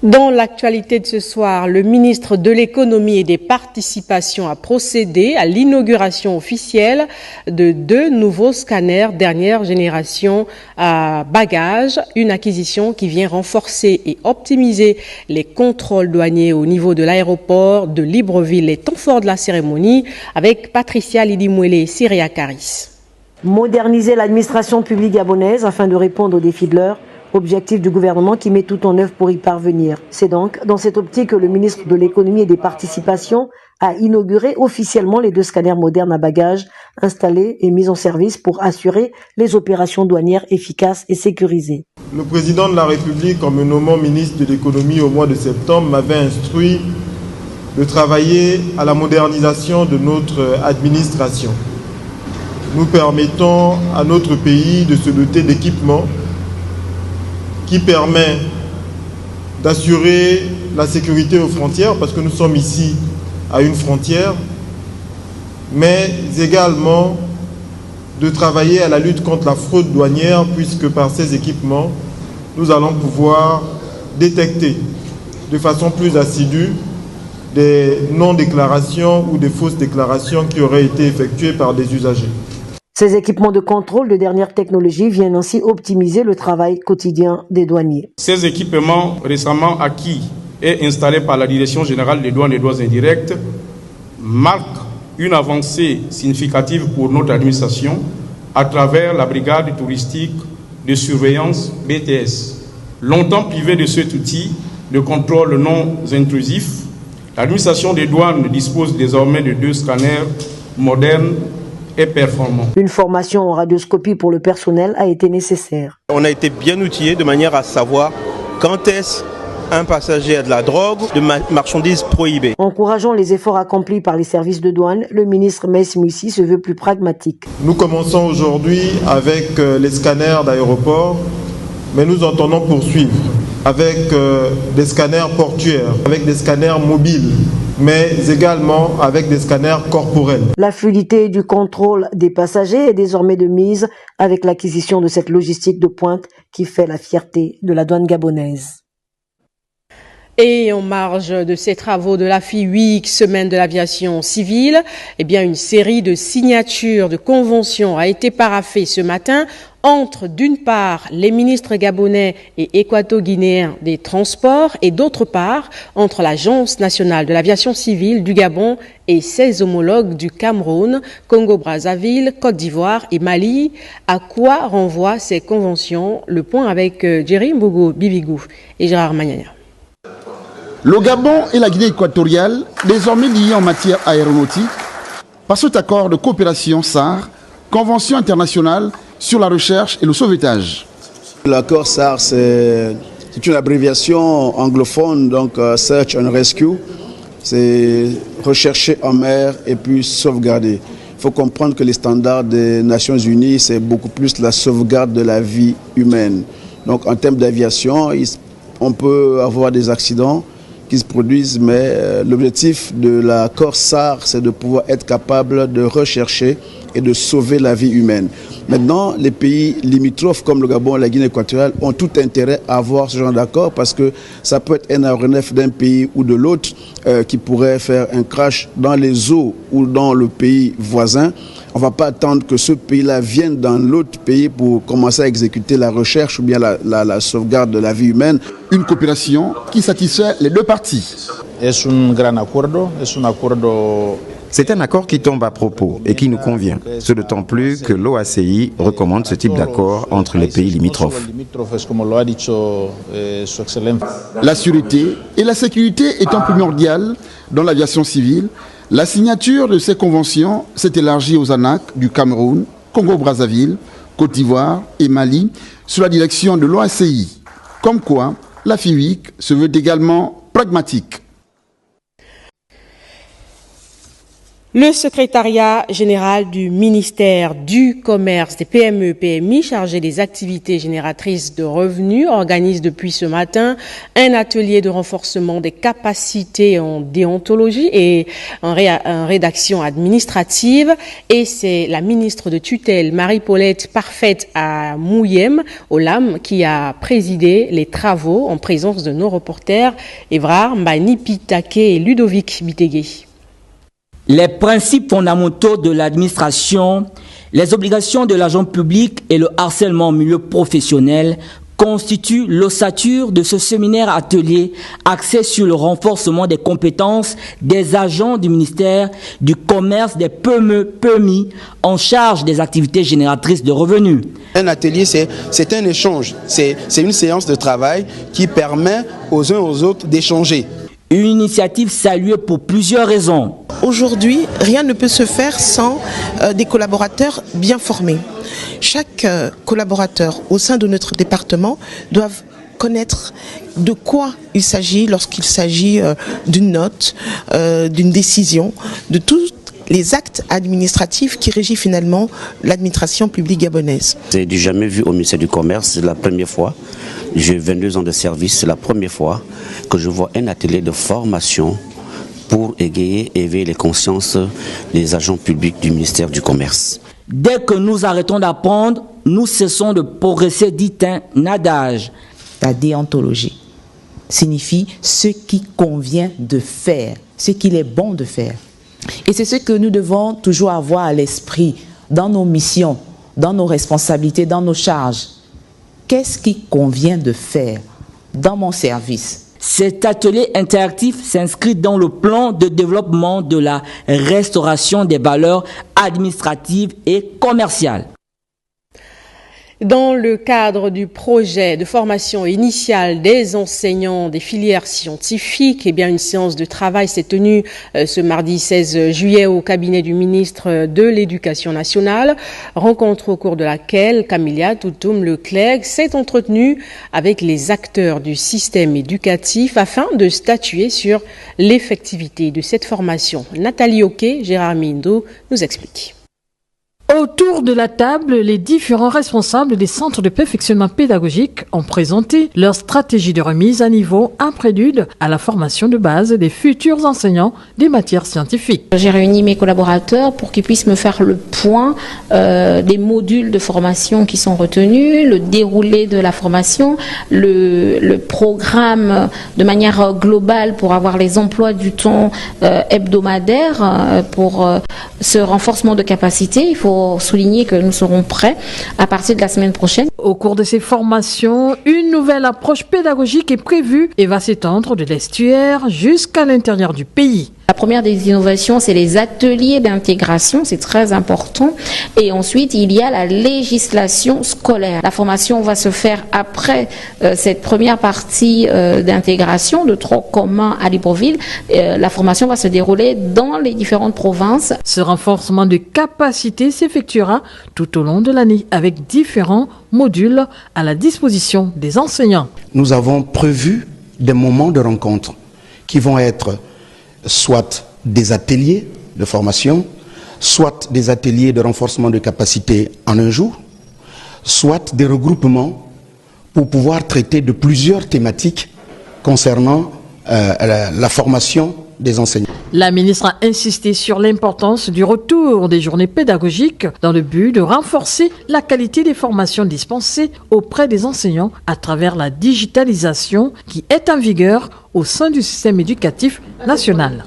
Dans l'actualité de ce soir, le ministre de l'économie et des participations a procédé à l'inauguration officielle de 2 nouveaux scanners dernière génération à bagages, une acquisition qui vient renforcer et optimiser les contrôles douaniers au niveau de l'aéroport de Libreville. Les temps forts de la cérémonie avec Patricia Lidimouele et Syria Karis. Moderniser l'administration publique gabonaise afin de répondre aux défis de l'heure. Objectif du gouvernement qui met tout en œuvre pour y parvenir. C'est donc dans cette optique que le ministre de l'économie et des participations a inauguré officiellement les 2 scanners modernes à bagages installés et mis en service pour assurer les opérations douanières efficaces et sécurisées. Le président de la République, en me nommant ministre de l'économie au mois de septembre, m'avait instruit de travailler à la modernisation de notre administration. Nous permettons à notre pays de se doter d'équipements qui permet d'assurer la sécurité aux frontières, parce que nous sommes ici à une frontière, mais également de travailler à la lutte contre la fraude douanière, puisque par ces équipements, nous allons pouvoir détecter de façon plus assidue des non-déclarations ou des fausses déclarations qui auraient été effectuées par des usagers. Ces équipements de contrôle de dernière technologie viennent ainsi optimiser le travail quotidien des douaniers. Ces équipements récemment acquis et installés par la Direction générale des douanes et douanes indirectes marquent une avancée significative pour notre administration à travers la brigade touristique de surveillance BTS. Longtemps privée de cet outil de contrôle non intrusif, l'administration des douanes dispose désormais de 2 scanners modernes et performant. Une formation en radioscopie pour le personnel a été nécessaire. On a été bien outillé de manière à savoir quand est-ce un passager a de la drogue, de marchandises prohibées. Encourageant les efforts accomplis par les services de douane, le ministre Maïs Moussi se veut plus pragmatique. Nous commençons aujourd'hui avec les scanners d'aéroport, mais nous entendons poursuivre avec des scanners portuaires, avec des scanners mobiles, mais également avec des scanners corporels. La fluidité du contrôle des passagers est désormais de mise avec l'acquisition de cette logistique de pointe qui fait la fierté de la douane gabonaise. Et en marge de ces travaux de la FIWIC, semaine de l'aviation civile, une série de signatures de conventions a été paraphée ce matin entre, d'une part, les ministres gabonais et équato-guinéens des transports et d'autre part, entre l'Agence nationale de l'aviation civile du Gabon et ses homologues du Cameroun, Congo-Brazzaville, Côte d'Ivoire et Mali. À quoi renvoient ces conventions? Le point avec Jerry Mbogo Bibigou et Gérard Magnania. Le Gabon et la Guinée équatoriale, désormais liés en matière aéronautique, par cet accord de coopération SAR, Convention internationale sur la recherche et le sauvetage. L'accord SAR, c'est une abréviation anglophone, donc Search and Rescue. C'est rechercher en mer et puis sauvegarder. Il faut comprendre que les standards des Nations Unies, c'est beaucoup plus la sauvegarde de la vie humaine. Donc en termes d'aviation, on peut avoir des accidents qui se produisent, mais l'objectif de l'accord SAR, c'est de pouvoir être capable de rechercher et de sauver la vie humaine. Maintenant, les pays limitrophes comme le Gabon et la Guinée équatoriale ont tout intérêt à avoir ce genre d'accord parce que ça peut être un aéronef d'un pays ou de l'autre qui pourrait faire un crash dans les eaux ou dans le pays voisin. On ne va pas attendre que ce pays-là vienne dans l'autre pays pour commencer à exécuter la recherche ou bien la sauvegarde de la vie humaine. Une coopération qui satisfait les 2 parties. C'est un accord qui tombe à propos et qui nous convient, ce d'autant plus que l'OACI recommande ce type d'accord entre les pays limitrophes. La sûreté et la sécurité étant primordiales dans l'aviation civile, la signature de ces conventions s'est élargie aux ANAC du Cameroun, Congo-Brazzaville, Côte d'Ivoire et Mali sous la direction de l'OACI. Comme quoi, la FIWIC se veut également pragmatique. Le secrétariat général du ministère du Commerce, des PME-PMI chargé des activités génératrices de revenus organise depuis ce matin un atelier de renforcement des capacités en déontologie et en rédaction administrative. Et c'est la ministre de tutelle Marie-Paulette Parfaite à Mouyem, au LAM, qui a présidé les travaux en présence de nos reporters Évrard Mbani-Pitake et Ludovic Bitegué. Les principes fondamentaux de l'administration, les obligations de l'agent public et le harcèlement au milieu professionnel constituent l'ossature de ce séminaire atelier axé sur le renforcement des compétences des agents du ministère du Commerce des PME-PMI en charge des activités génératrices de revenus. Un atelier, c'est un échange, c'est une séance de travail qui permet aux uns aux autres d'échanger. Une initiative saluée pour plusieurs raisons. Aujourd'hui, rien ne peut se faire sans des collaborateurs bien formés. Chaque collaborateur au sein de notre département doit connaître de quoi il s'agit lorsqu'il s'agit d'une note, d'une décision, de tous les actes administratifs qui régissent finalement l'administration publique gabonaise. C'est du jamais vu au ministère du Commerce, c'est la première fois. J'ai 22 ans de service, c'est la première fois que je vois un atelier de formation pour éveiller les consciences des agents publics du ministère du Commerce. Dès que nous arrêtons d'apprendre, nous cessons de progresser, dit un adage. La déontologie signifie ce qui convient de faire, ce qu'il est bon de faire. Et c'est ce que nous devons toujours avoir à l'esprit dans nos missions, dans nos responsabilités, dans nos charges. Qu'est-ce qui convient de faire dans mon service? Cet atelier interactif s'inscrit dans le plan de développement de la restauration des valeurs administratives et commerciales. Dans le cadre du projet de formation initiale des enseignants des filières scientifiques, une séance de travail s'est tenue ce mardi 16 juillet au cabinet du ministre de l'Éducation nationale, rencontre au cours de laquelle Camilla Toutoum-Leclerc s'est entretenue avec les acteurs du système éducatif afin de statuer sur l'effectivité de cette formation. Nathalie Oké, Gérard Mindo nous explique. Autour de la table, les différents responsables des centres de perfectionnement pédagogique ont présenté leur stratégie de remise à niveau, un prélude à la formation de base des futurs enseignants des matières scientifiques. J'ai réuni mes collaborateurs pour qu'ils puissent me faire le point des modules de formation qui sont retenus, le déroulé de la formation, le programme de manière globale pour avoir les emplois du temps hebdomadaires pour ce renforcement de capacité. Il faut souligner que nous serons prêts à partir de la semaine prochaine. Au cours de ces formations, une nouvelle approche pédagogique est prévue et va s'étendre de l'estuaire jusqu'à l'intérieur du pays. La première des innovations, c'est les ateliers d'intégration, c'est très important. Et ensuite, il y a la législation scolaire. La formation va se faire après cette première partie d'intégration de tronc commun à Libreville. La formation va se dérouler dans les différentes provinces. Ce renforcement de capacité s'effectuera tout au long de l'année avec différents modules à la disposition des enseignants. Nous avons prévu des moments de rencontre qui vont être soit des ateliers de formation, soit des ateliers de renforcement de capacité en un jour, soit des regroupements pour pouvoir traiter de plusieurs thématiques concernant la formation des enseignants. La ministre a insisté sur l'importance du retour des journées pédagogiques dans le but de renforcer la qualité des formations dispensées auprès des enseignants à travers la digitalisation qui est en vigueur au sein du système éducatif national.